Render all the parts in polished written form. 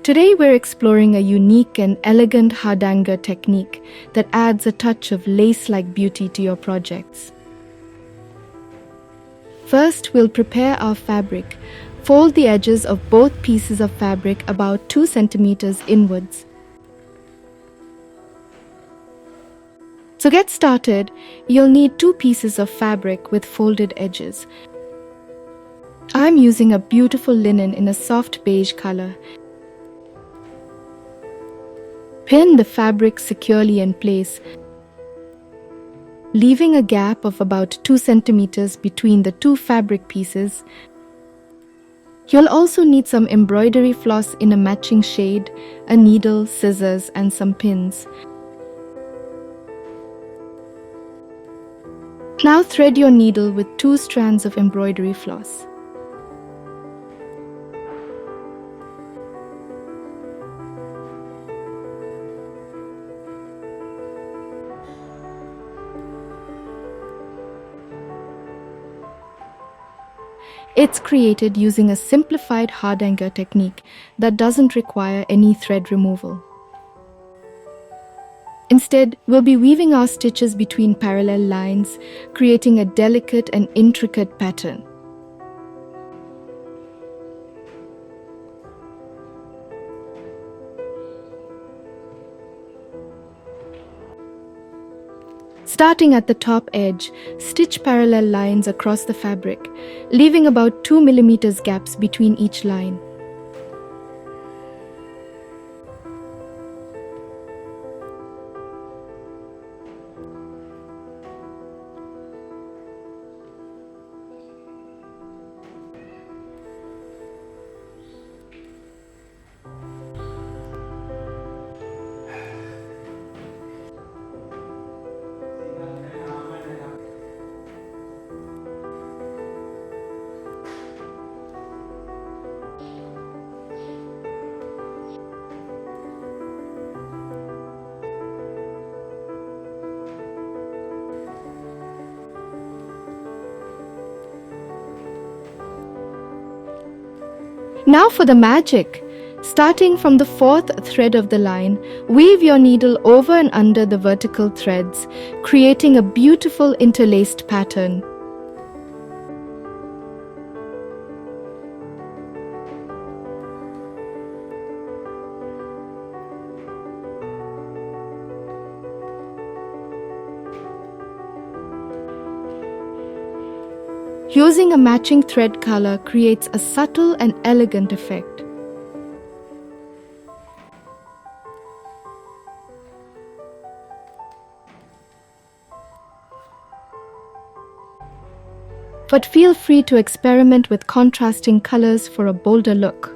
Today we're exploring a unique and elegant Hardanger technique that adds a touch of lace-like beauty to your projects. First, we'll prepare our fabric. Fold the edges of both pieces of fabric about 2 centimeters inwards. To get started, you'll need 2 pieces of fabric with folded edges. I'm using a beautiful linen in a soft beige color. Pin the fabric securely in place, leaving a gap of about 2 centimeters between the 2 fabric pieces. You'll also need some embroidery floss in a matching shade, a needle, scissors, and some pins. Now thread your needle with 2 strands of embroidery floss. It's created using a simplified Hardanger technique that doesn't require any thread removal. Instead, we'll be weaving our stitches between parallel lines, creating a delicate and intricate pattern. Starting at the top edge, stitch parallel lines across the fabric, leaving about 2 millimeters gaps between each line. Now for the magic! Starting from the 4th thread of the line, weave your needle over and under the vertical threads, creating a beautiful interlaced pattern. Using a matching thread color creates a subtle and elegant effect. But feel free to experiment with contrasting colors for a bolder look.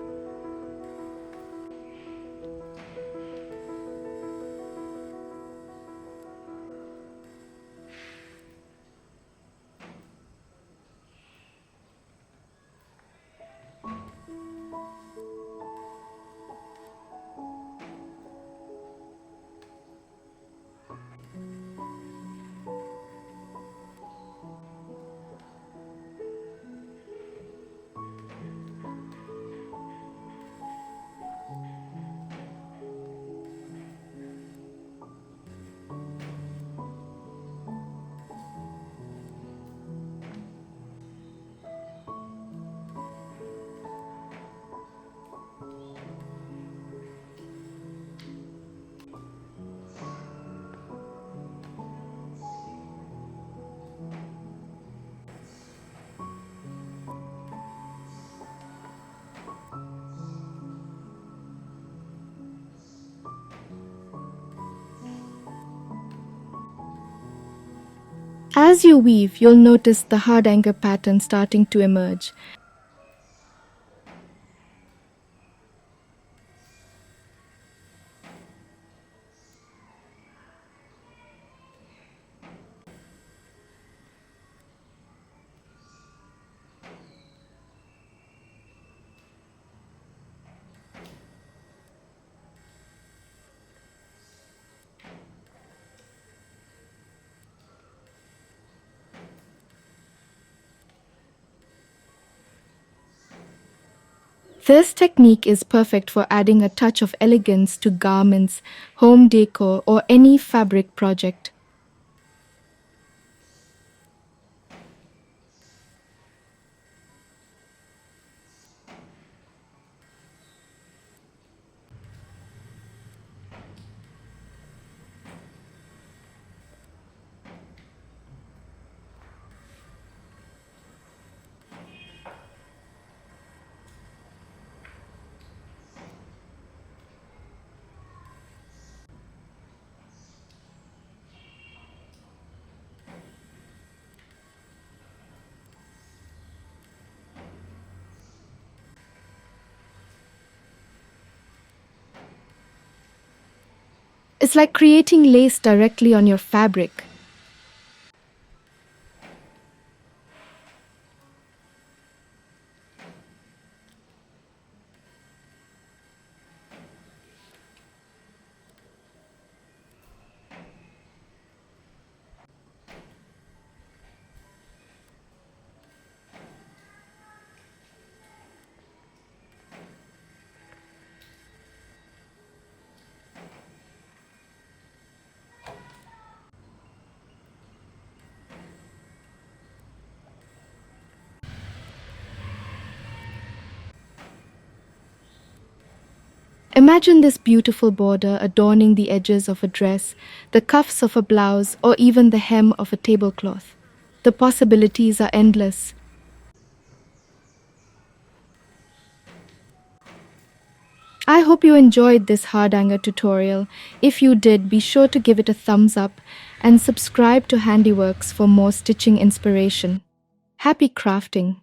As you weave, you'll notice the Hardanger pattern starting to emerge. This technique is perfect for adding a touch of elegance to garments, home decor, or any fabric project. It's like creating lace directly on your fabric. Imagine this beautiful border adorning the edges of a dress, the cuffs of a blouse, or even the hem of a tablecloth. The possibilities are endless. I hope you enjoyed this Hardanger tutorial. If you did, be sure to give it a thumbs up and subscribe to HandiWorks for more stitching inspiration. Happy crafting!